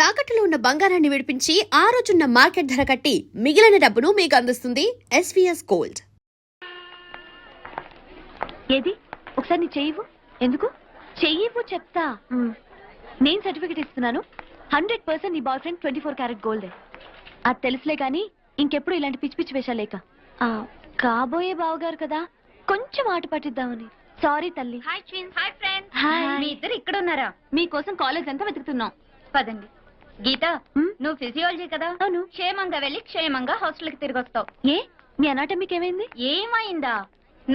తాకట్టులో ఉన్న బంగారాన్ని విడిపించి ఆ రోజున్న మార్కెట్ ధర కట్టి మిగిలిన డబ్బును మీకు అందిస్తుంది ఎస్వీఎస్ గోల్డ్. ఏది ఒకసారి నీ చెయ్యవు. ఎందుకు చెయ్యవు చెప్తా. నేను సర్టిఫికెట్ ఇస్తున్నాను. 100% నీ బాయ్ ఫ్రెండ్ 24 క్యారెట్ గోల్డ్. అది తెలుసులే కానీ ఇంకెప్పుడు ఇలాంటి పిచ్చి పిచ్చి వేషాలేక. కాబోయే బావగారు కదా, కొంచెం ఆట పట్టిద్దామని. సారీ తల్లి. Hi twins. Hi friends. Hi. మీ ఇద్దరు ఇక్కడ ఉన్నారా? మీకోసం కాలేజ్ అంతా వెతుకుతున్నాం. పదండి. గీత, నువ్వు ఫిజియాలజీ కదా? అవును. క్షేమంగా వెళ్ళి క్షేమంగా హాస్టల్ కి తిరిగి వస్తావు. ఏ మీ అనాటమీకి ఏమైంది? ఏమైందా?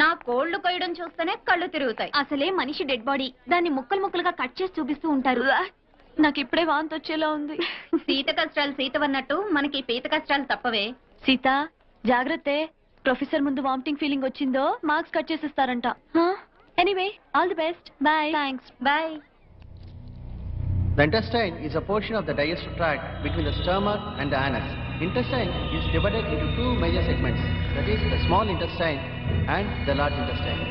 నా కోళ్లు కొయ్యడం చూస్తేనే కళ్ళు తిరుగుతాయి. అసలే మనిషి డెడ్ బాడీ, దాన్ని ముక్కలు ముక్కలుగా కట్ చేసి చూపిస్తూ ఉంటారు. నాకు ఇప్పుడే వాంతి వచ్చేలా ఉంది. సీత కష్టాలు సీతవన్నట్టు మనకి పీత కష్టాలు తప్పవే. సీత జాగ్రత్త, ప్రొఫెసర్ ముందు వామిటింగ్ ఫీలింగ్ వచ్చిందో మార్క్స్ కట్ చేసిస్తారంట. Anyway all the best. Bye. Thanks. Bye. The intestine is a portion of the digestive tract between the stomach and the anus. Intestine is divided into two major segments, that is the small intestine and the large intestine.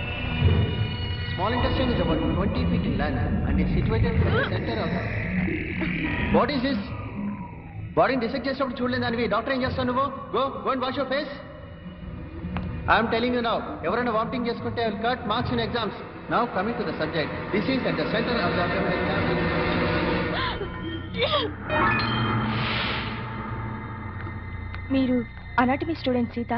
Small intestine is about 20 feet in length and is situated in the center of the... What is this? Body dissect చేసినప్పుడు చూడలేదు దానివి. Doctor ఏం చేస్తావు నువ్వు? Go and wash your face. I am telling you now, ఎవరైనా vomiting చేసుకుంటే I will cut marks in exams. Now coming to the subject, this is at the center of the abdominal cavity. మీరు anatomy student Sita?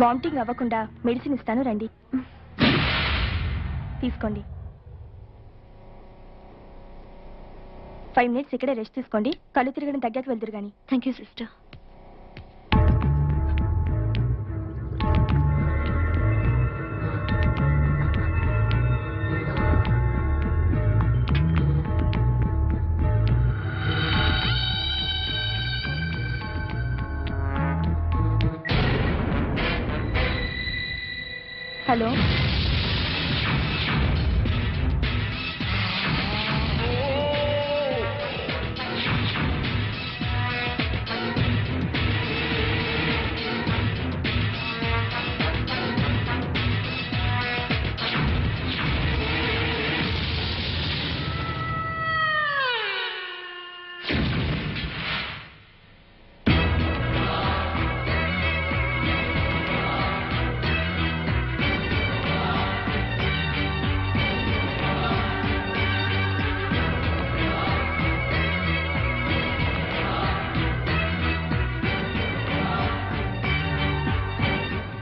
Vomiting అవ్వకుండా medicine ఇస్తాను, రండి తీసుకోండి. 5 minutes ఇక్కడే rest తీసుకోండి. కళ్ళు తిరగడం తగ్గాక వెళ్తురు కానీ. Thank you sister. Hello,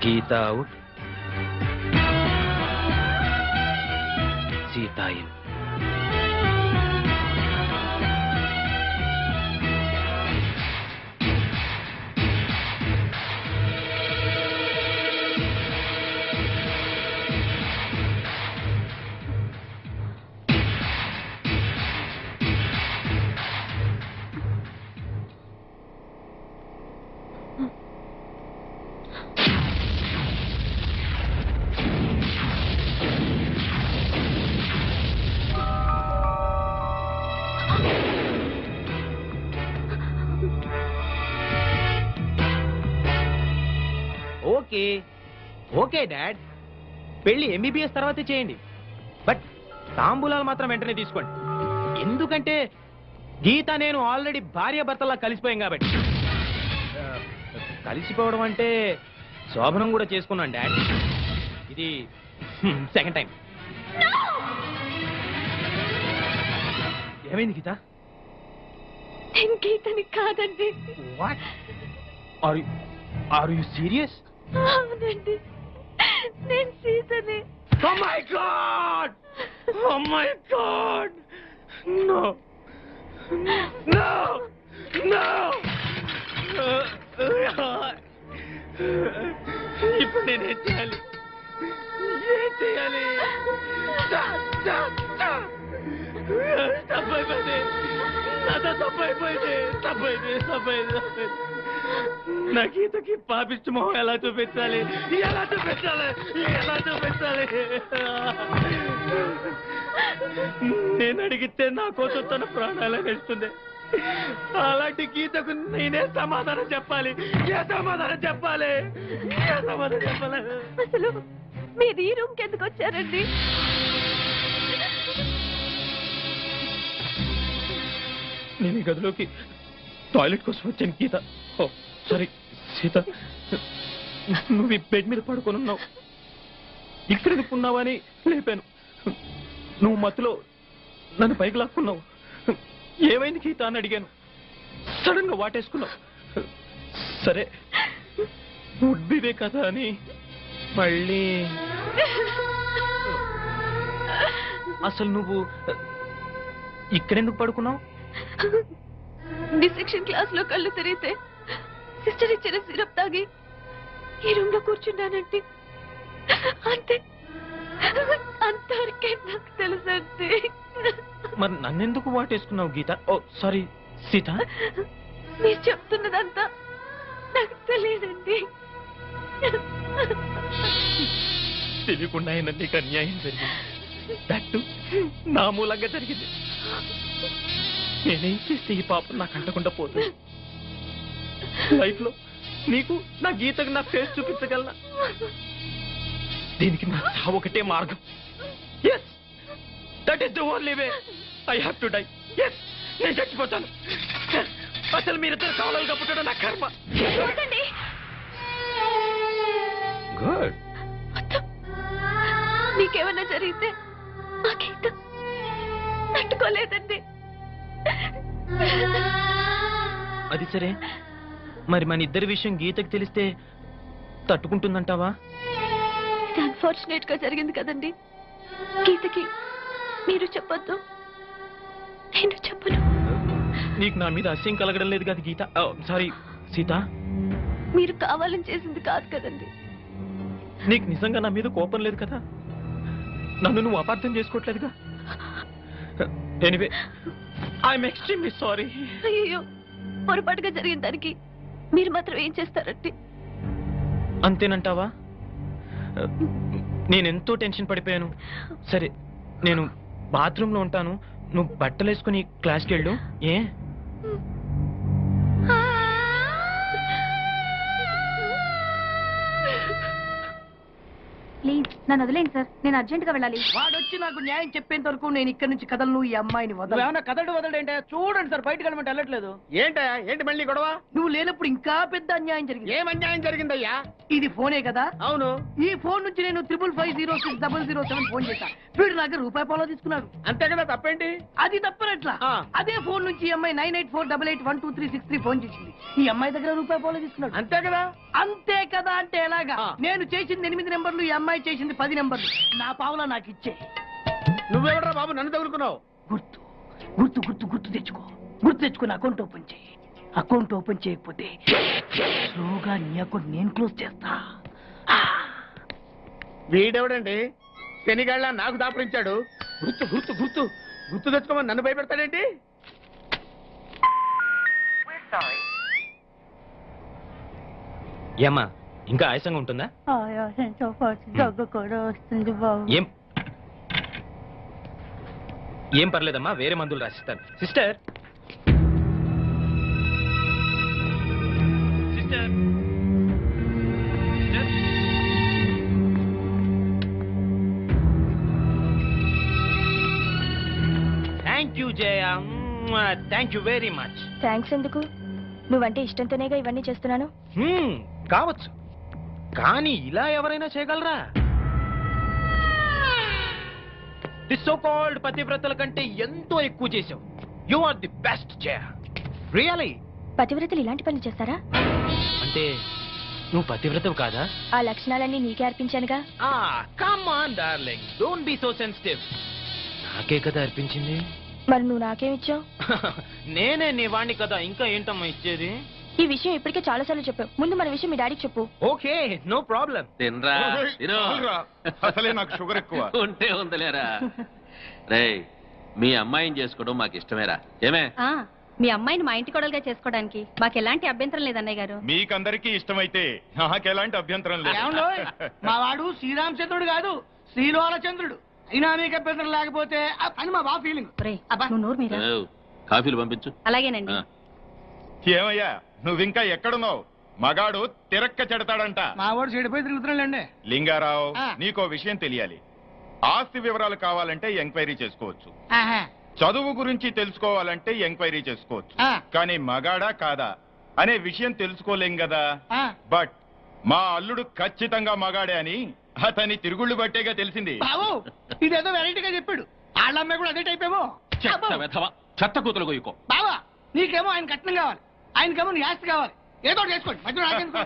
Geetha out, Seetha in. Okay okay dad, పెళ్లి ఎంబీబీఎస్ తర్వాతే చేయండి, బట్ తాంబూలాలు మాత్రం వెంటనే తీసుకోండి. ఎందుకంటే గీత నేను ఆల్రెడీ భార్య భర్తలా కలిసిపోయాం కాబట్టి. కలిసిపోవడం అంటే శోభనం కూడా చేసుకున్నాను డాడ్. ఇది సెకండ్ టైం. ఏమైంది గీత? నేను గీతని కాదండి. What are you serious? అవునండి, నేను సీతని. Oh my God! Oh my God! No! No! No! ఇప్పుడు నేనేం చేయాలి? ఏం చేయాలి? తప్పైపోయింది, నాతో తప్పైపోయింది. నా గీతకి పాపిష్టి మొహం ఎలా చూపించాలి? నేను అడిగితే నా కోసం తన ప్రాణాలే వేస్తుంది. అలాంటి గీతకు నేనే సమాధానం చెప్పాలి? అసలు మీరు ఈ రూమ్కి ఎందుకు వచ్చారండి? నేను ఈ గదిలోకి టాయిలెట్ కోసం వచ్చాను గీత. ఓ సారీ సీత, నువ్వు ఈ బెడ్ మీద పడుకొని ఉన్నావు, ఇక్కడ ఎందుకున్నావా అని లేపాను. నువ్వు మత్తులో నన్ను పైకి లాక్కున్నావు. ఏమైంది గీత అని అడిగాను. సడన్ గా వాటేసుకున్నావు. సరే ఉడ్బిదే కదా అని మళ్ళీ. అసలు నువ్వు ఇక్కడెందుకు పడుకున్నావు? డిసెక్షన్ క్లాస్ లో కళ్ళు తిరిగితే సిస్టర్ ఇచ్చిన సిరప్ తాగి ఈ రూమ్ లో కూర్చున్నానంటే అంతే, అంతవరకే నాకు తెలుసండి. మరి నన్నెందుకు వాటేసుకున్నావు గీత? ఓ సారీ సీత. మీరు చెప్తున్నదంతా నాకు తెలియదండి. తెలియకుండా అయినా నీకు అన్యాయం జరిగింది. దట్టు నా మూలంగా జరిగింది. నేనేం చేస్తే ఈ పాపం నాకు అంటకుండా పోతుంది. లైఫ్ లో నీకు నా గీతకు నా ఫేస్ చూపించగలనా? దీనికి నా చావు ఒకటే మార్గం. Yes, that is the only way. I have to die. Yes, నేను చచ్చిపోతాను. అసలు మీరిద్దరు కావాలని పుట్టడం నా కర్మ. గుడ్. నీకేమన్నా జరిగితే ఆ గీత తట్టుకోలేదండి. అది సరే, మరి మన ఇద్దరి విషయం గీతకి తెలిస్తే తట్టుకుంటుందంటావా? ఇది అన్ఫార్చునేట్ గా జరిగింది కదండి. గీతకి మీరు చెప్పొద్దు, నేను చెప్పను. నీకు నా మీద అసహ్యం కలగడం లేదు కదా గీత? సారీ సీత. మీరు కావాలని చేసింది కాదు కదండి. నీకు నిజంగా నా మీద కోపం లేదు కదా? నన్ను నువ్వు అపార్థం చేసుకోవట్లేదుగా? Anyway, I'm extremely sorry. అయ్యో, పొరపాటుగా జరిగిన దానికి మీరు మాత్రం ఏం చేస్తారంటే? అంతేనంటావా? నేనెంతో టెన్షన్ పడిపోయాను. సరే, నేను బాత్రూమ్ లో ఉంటాను, నువ్వు బట్టలు వేసుకుని క్లాస్కి వెళ్ళు. ఏ? ప్లీజ్ నన్ను వదిలేండి సార్, నేను అర్జెంట్ గా వెళ్ళాలి. వాడొచ్చి నాకు న్యాయం చెప్పేంత వరకు నేను ఇక్కడి నుంచి కదలను. ఈ అమ్మాయిని వదల. కదడు వదలంటే చూడండి సార్, బయటకు వెళ్ళమంటే వెళ్ళట్లేదు. ఏంటయ్యా, ఏంటి మళ్ళీ గొడవ? నువ్వు లేనప్పుడు ఇంకా పెద్ద అన్యాయం జరిగింది. ఏం అన్యాయం జరిగిందయ్యా? ఇది ఫోనే కదా? అవును. ఈ ఫోన్ నుంచి నేను 555060007 ఫోన్ చేశా. వీడు నాకు ₹1 తీసుకున్నాడు. అంతే కదా, తప్పేంటి? అది తప్పనట్లా. ఆ. అదే ఫోన్ నుంచి ఈ అమ్మాయి 9848812363 ఫోన్ చేసింది. ఈ అమ్మాయి దగ్గర ₹1 తీసుకున్నాడు. అంతే కదా. అంతే కదా అంటే ఎలాగా? ఆ. నేను చేసింది 8 నెంబర్లు, ఈ అమ్మాయి చేసింది 10 నెంబర్లు. నా పావులా నాకు ఇచ్చే. నువ్వెవడరా బాబు నన్ను తగులుకున్నావు? గుర్తు గుర్తు గుర్తు గుర్తు తెచ్చుకో. గుర్తు తెచ్చుకుని అకౌంట్ ఓపెన్ చేయి. అకౌంట్ ఓపెన్ చేయకపోతే స్లోగా నీ అకౌంట్ నేను క్లోజ్ చేస్తా. వీడెవడండి శనిగాళ్ళ నాకు దాపరించాడు? గుర్తు గుర్తు గుర్తు గుర్తు తెచ్చుకోమని నన్ను భయపెడతాడేంటి? ఏమ్మా, ఇంకా ఆయాసంగా ఉంటుందా? ఆయాసంతో పాటు దగ్గు కూడా వస్తుంది బాబు. ఏం పర్లేదమ్మా, వేరే మందులు రాసిస్తాను. Sister, sister, thank you Jaya, thank you very much. Thanks ఎందుకు? నువ్వంటే ఇష్టంతోనేగా ఇవన్నీ చేస్తున్నాను. కావచ్చు, కానీ ఇలా ఎవరైనా చేయగలరా? ది సో కాల్డ్ పతివ్రతల కంటే ఎంతో ఎక్కువ చేశావు. You are the best Jaya, really. పతివ్రతలు ఇలాంటి పనులు చేస్తారా? అంటే నువ్వు పతివ్రతవు కాదా? ఆ లక్షణాలన్నీ నీకే అర్పించానుగా. Come on darling, don't be so sensitive. నాకే కదా అర్పించింది. మరి నువ్వు నాకేమిచ్చావు? నేనే నీ వాణ్ణి కదా, ఇంకా ఏంటమ్మా ఇచ్చేది? ఈ విషయం ఇప్పటికే చాలా సార్లు చెప్పావు. ముందు మన విషయం మీ డాడీకి చెప్పు. Okay, no problem. తినరా తిను. అసలే నాకు షుగర్ ఎక్కువ. ఉంటే ఉందలేరా. రేయ్, మీ అమ్మాయిని చేసుకోవడం మాకు ఇష్టమేరా. ఏమే? మీ అమ్మాయిని మా ఇంటి కోడలుగా చేసుకోవడానికి మాకు ఎలాంటి అభ్యంతరం లేదు అన్నయ్య గారు. మీకందరికీ ఇష్టమైతే నాకెలాంటి అభ్యంతరం లేదు. ఏమండోయ్, మా వాడు శ్రీరామచంద్రుడు కాదు, శ్రీలోలచంద్రుడు. అయినా మీకు అభ్యంతరం లేకపోతే అని మా బాబు ఫీలింగ్. నువ్వు నోరు మీరా. ఏవ్, కాఫీలు పంపించు. అలాగేనండి. ఆ. ఏమయ్యా, నువ్వింకా ఎక్కడున్నావు? మగాడు తిరక్క చెడతాడంట. మా వాడు చెడిపోయి తిరుగుతున్నాడండి. లింగారావు, ఆ. నీకో విషయం తెలియాలి. ఆస్తి వివరాలు కావాలంటే ఎంక్వైరీ చేసుకోవచ్చు. ఆహా. చదువు గురించి తెలుసుకోవాలంటే ఎంక్వైరీ చేసుకోవచ్చు ఆ. కానీ మగాడా కాదా అనే విషయం తెలుసుకోలేం కదా ఆ. బట్ మా అల్లుడు ఖచ్చితంగా మగాడే అని అతని తిరుగుళ్ళు బట్టేగా తెలిసింది బాబు ఇదేదో వెరైటీగా చెప్పాడు వాళ్ళ అమ్మాయి కూడా అదే టైప్ ఏమో చెత్త వెధవ, చెత్త కూతురు గొయ్యుకో. బావా నీకేమో ఆయన కట్నం కావాలి, ఆయనకేమో నీ ఆస్తి కావాలి. ఏదో ఒకటి చేసుకోండి మధ్యలో నాకెందుకు?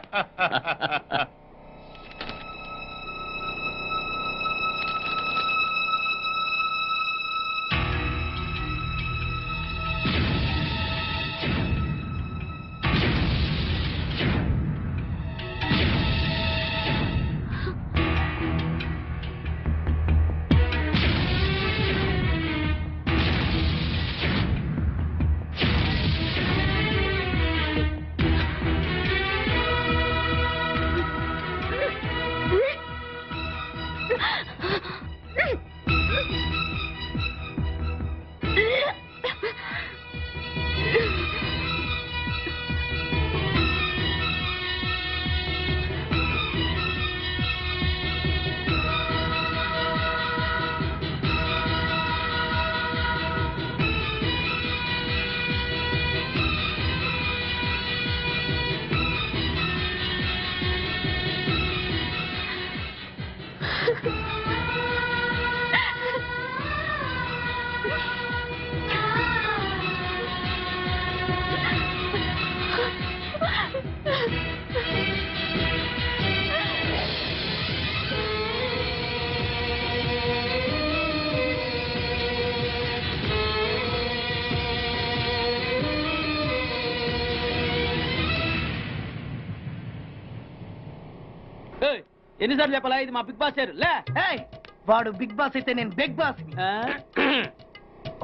ఎన్నిసార్లు చెప్పాలా ఇది మా బిగ్ బాస్ సార్ లే. ఏయ్, వాడు బిగ్ బాస్ అయితే నేను బిగ్ బాస్.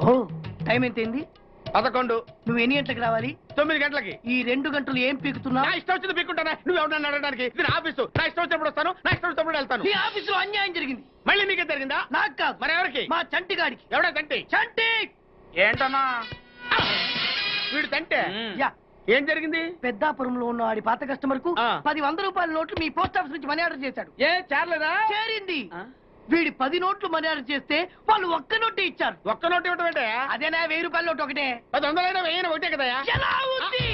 ఓ టైం ఎంతైంది? 11. నువ్వు ఎన్ని గంటలకు రావాలి? 9 గంటలకి. ఈ 2 గంటలు ఏం పీకుతున్నావు? నా ఇష్టం వచ్చింది పీక్కుంటానా? నువ్వు ఎవరన్నా అడగడానికి? ఇది నా ఆఫీసు. నా ఇష్టం వచ్చినప్పుడు వస్తాను, నా ఇష్టం వచ్చినప్పుడు వెళ్తాను. నీ ఆఫీసులో అన్యాయం జరిగింది. మళ్ళీ నీకే జరిగిందా? నాకు కాదు, మరి ఎవరికి? మా చంటి గాడికి. ఎవడా తంటి? చంటి ఏంటన్నా వీడు తంటే? యా, ఏం జరిగింది? పెద్దాపురంలో ఉన్న వాడి పాత కస్టమర్ కు ఆ. 10 రూపాయల నోట్లు మీ పోస్ట్ ఆఫీస్ నుంచి మనీ ఆర్డర్ చేశాడు. ఏ చేరలేదా? చేరింది. వీడి 10 నోట్లు మనీ ఆర్డర్ చేస్తే వాళ్ళు ఒక్క నోటే ఇచ్చారు. ఒక్క నోటు ఇవ్వటం ఏంటే? అదేనా 1000 రూపాయల నోటు ఒకటే. 100 1000 ఒకటే కదా? ఎలా ఉంది?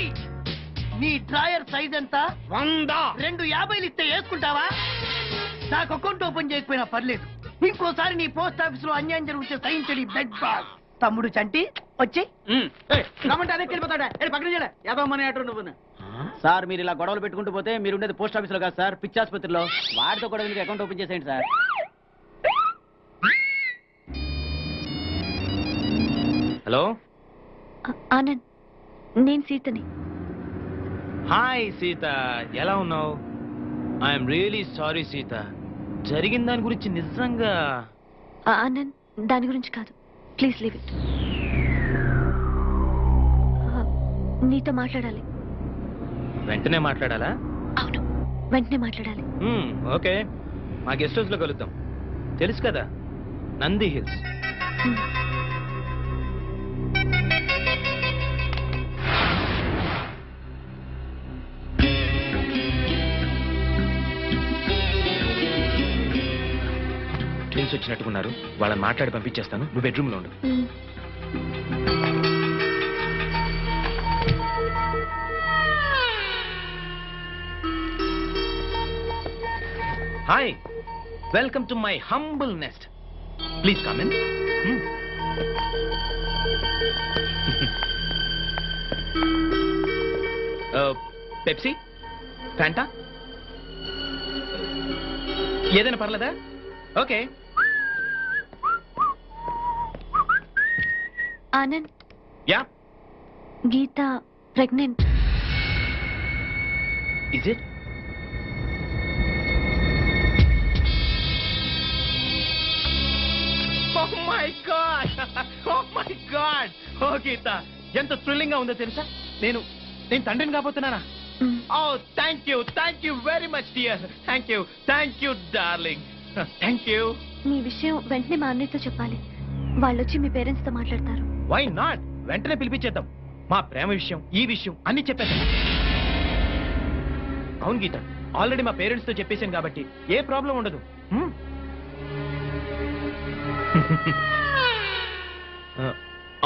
నీ డ్రాయర్ సైజ్ ఎంత? 100. 2 50 ఇస్తే వేసుకుంటావా? నాకు అకౌంట్ ఓపెన్ చేయకపోయినా పర్లేదు. ఇంకోసారి నీ పోస్ట్ ఆఫీస్ లో అన్యాయం జరిగితే సహించడి బెడ్ బాగ్. తమ్ముడు చంటి వచ్చి రమ్మంటే అదే వెళ్ళిపోతాడా? పక్కన చేయలే ఏదో మనీ ఆర్డర్ నువ్వు. సార్ మీరు ఇలా గొడవలు పెట్టుకుంటూ పోతే మీరు ఉండేది పోస్ట్ ఆఫీస్ లో కాదు సార్, పిచ్చి ఆసుపత్రిలో. వాడితో కూడా మీకు అకౌంట్ ఓపెన్ చేసేయండి సార్. హలో ఆనంద్, నేను సీతని. హాయ్ సీత, ఎలా ఉన్నావు? ఐఎమ్ రియలీ సారీ సీత, జరిగిన దాని గురించి నిజంగా. ఆనంద్, దాని గురించి కాదు, ప్లీజ్ లీవ్ ఇట్. నీతో మాట్లాడాలి. వెంటనే మాట్లాడాలా? అవును, వెంటనే మాట్లాడాలి. ఓకే, మా గెస్ట్ హౌస్ లో కలుద్దాం. తెలుసు కదా, నంది హిల్స్. ట్విన్స్ వచ్చినట్టుకున్నారు, వాళ్ళని మాట్లాడి పంపించేస్తాను. నువ్వు బెడ్రూమ్ లో ఉండు. Hi, welcome to my humble nest. Please come in. Pepsi, Fanta, ఏదైనా పర్లేదా? Okay. Anand, yeah, Geetha pregnant. Is it? Oh my God! Oh my God! Oh Geetha, ఎంత థ్రిల్లింగ్ గా ఉందో తెలుసా? నేను తండ్రిని కాబోతున్నానా? Oh thank you very much dear. Thank you darling. Thank you. నీ విషయం వెంటనే మా అన్నయ్యతో చెప్పాలి. వాళ్ళు వచ్చి మీ పేరెంట్స్ తో మాట్లాడతారు. Why not? వెంటనే పిలిపించేద్దాం. మా ప్రేమ విషయం, ఈ విషయం అన్ని చెప్పేద్దాం. అవును గీత, ఆల్రెడీ మా పేరెంట్స్ తో చెప్పేశాను కాబట్టి ఏ ప్రాబ్లం ఉండదు.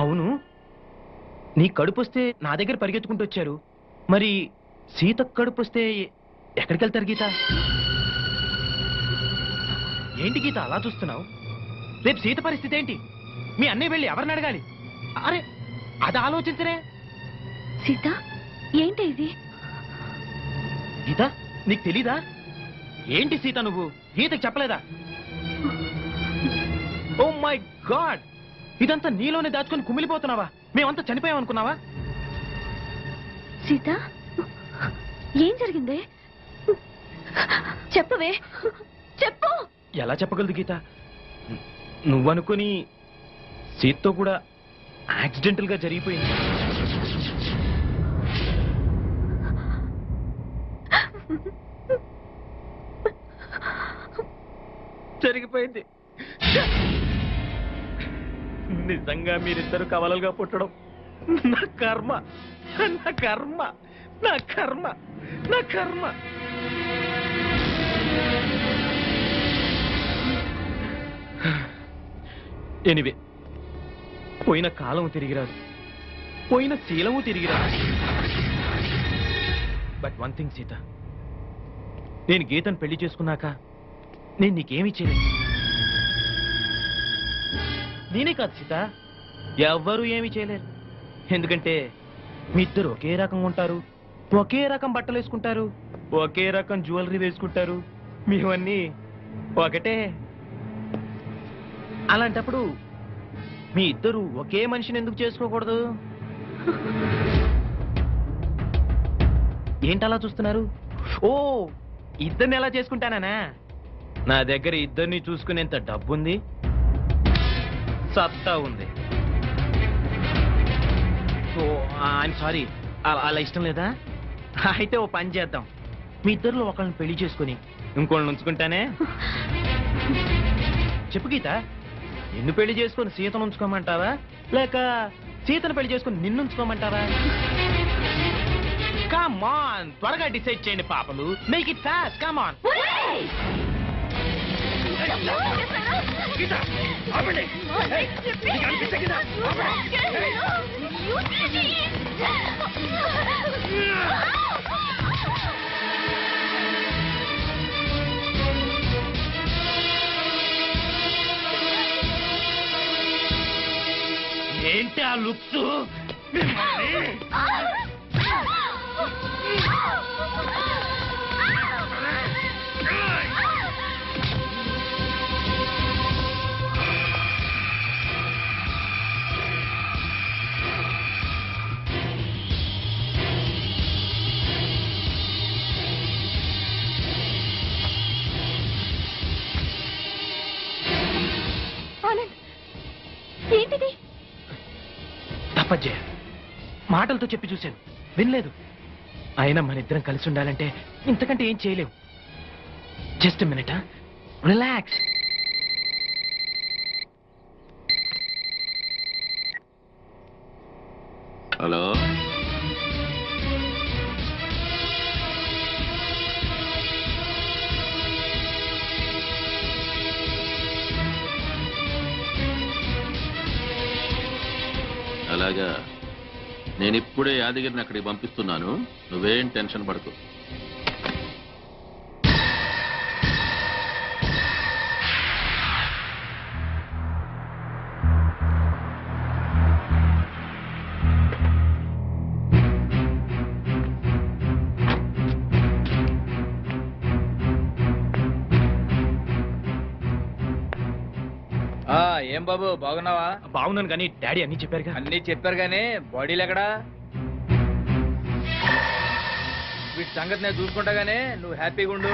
అవును, నీ కడుపు వస్తే నా దగ్గర పరిగెత్తుకుంటూ వచ్చారు, మరి సీత కడుపు వస్తే ఎక్కడికి వెళ్తారు గీత? ఏంటి గీత అలా చూస్తున్నావు? రేపు సీత పరిస్థితి ఏంటి? మీ అన్నయ్య వెళ్ళి ఎవరిని అడగాలి? అరే అది ఆలోచించరే. సీత ఏంటి ఇది? గీత నీకు తెలీదా? ఏంటి సీత నువ్వు గీతకు చెప్పలేదా? ఓ మై గాడ్, ఇదంతా నీలోనే దాచుకొని కుమిలిపోతున్నావా? మేమంతా చనిపోయామనుకున్నావా? సీత ఏం జరిగింది? చెప్పవే, చెప్పు. ఎలా చెప్పగలదు గీత? నువ్వనుకుని సీతతో కూడా యాక్సిడెంటల్ గా జరిగిపోయింది. జరిగిపోయింది. నిజంగా మీరిద్దరు కవలలుగా పుట్టడం నా కర్మ, నా కర్మ, నా కర్మ, నా కర్మ. ఎనివే, పోయిన కాలం తిరిగిరాదు, పోయిన శీలము తిరిగిరాదు. బట్ వన్ థింగ్ సీత, నేను గీతను పెళ్లి చేసుకున్నాక నేను నీకేమీ చేయలేదు. నేనే కాదు సీత, ఎవ్వరూ ఏమీ చేయలేరు. ఎందుకంటే మీ ఇద్దరు ఒకే రకంగా ఉంటారు, ఒకే రకం బట్టలు వేసుకుంటారు, ఒకే రకం జ్యువెలరీ వేసుకుంటారు, మీవన్నీ ఒకటే. అలాంటప్పుడు మీ ఇద్దరు ఒకే మనిషిని ఎందుకు చేసుకోకూడదు? ఏంటలా చూస్తున్నారు? ఓ, ఇద్దరిని ఎలా చేసుకుంటానా? నా దగ్గర ఇద్దరిని చూసుకునేంత డబ్బుంది, సత్తా ఉంది. ఓ ఐఎమ్ సారీ, అలా ఇష్టం లేదా? అయితే ఓ పని చేద్దాం, మీ ఇద్దరిలో ఒకళ్ళని పెళ్లి చేసుకుని ఇంకోళ్ళని ఉంచుకుంటానే. చెప్పు గీత, నిన్ను పెళ్లి చేసుకుని సీతను ఉంచుకోమంటావా, లేక సీతను పెళ్లి చేసుకుని నిన్ను ఉంచుకోమంటావా? కమ్ ఆన్, త్వరగా డిసైడ్ చేయండి పాపలు. Make it fast, come on. ఏంటి ఆ లుక్స్? ఏంటిది? తప్పజ్జయ్య, మాటలతో చెప్పి చూశాను, వినలేదు. అయినా మన ఇద్దరం కలిసి ఉండాలంటే ఇంతకంటే ఏం చేయలేవు. Just minute, relax. హలో, అలాగా, నేను ఇప్పుడే యాదగిరిని అక్కడికి పంపిస్తున్నాను, నువ్వేం టెన్షన్ పడకు. ఏం బాబు, బాగున్నావా? బాగున్నాను కానీ డాడీ అన్ని చెప్పారుగా. అన్ని చెప్పారు గానీ బాడీలు ఎక్కడా? వీటి సంగతి నేను చూసుకుంటా గానీ నువ్వు హ్యాపీగా ఉండు.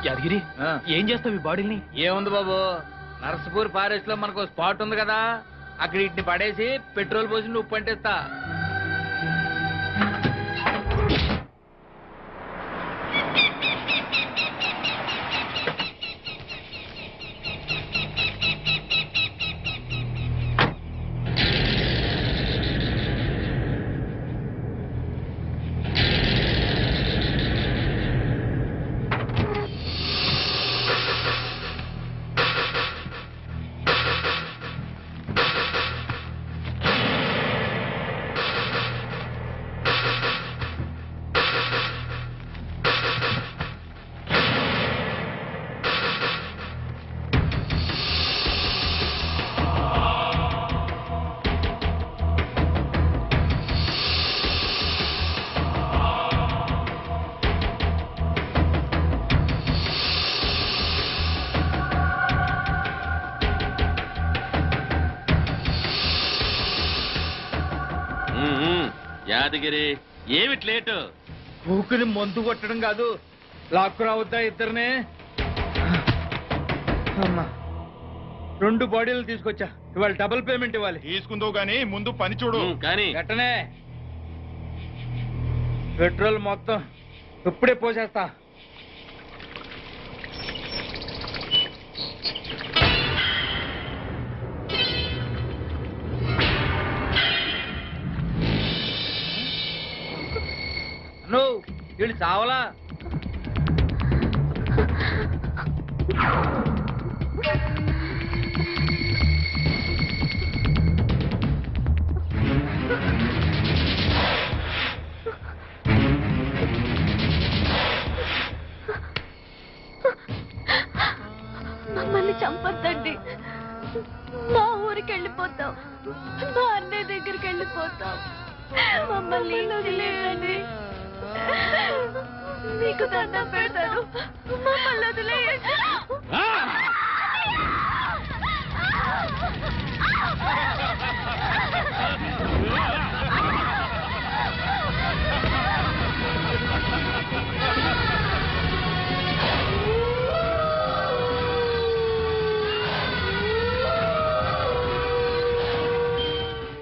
యాదగిరి, ఏం చేస్తావు ఈ బాడీని? ఏముంది బాబు, నర్సపూర్ ఫారెస్ట్ లో మనకు స్పాట్ ఉంది కదా, అక్కడ వీటిని పడేసి పెట్రోల్ పోసి నువ్వు పంటిస్తా. యాదగిరి ఏమిటి లేటు? ఊకుని మందు కొట్టడం కాదు, లాక్కు రావద్దా ఇద్దరినే? అమ్మా, 2 బాడీలు తీసుకొచ్చా. ఇవాళ డబుల్ పేమెంట్ ఇవ్వాలి. తీసుకుందో గానీ ముందు పని చూడు. కానీ గట్టనే పెట్రోల్ మొత్తం ఇప్పుడే పోసేస్తా. నువ్వు వీళ్ళు చావలా? మమ్మల్ని చంపొద్దండి. మా ఊరికి వెళ్ళిపోతాం, మా అన్నయ్య దగ్గరికి వెళ్ళిపోతాం. మమ్మల్ని వదిలేయండి, మీకు దండం పెడతాను. మమ్మల్ని వదిలేయండి.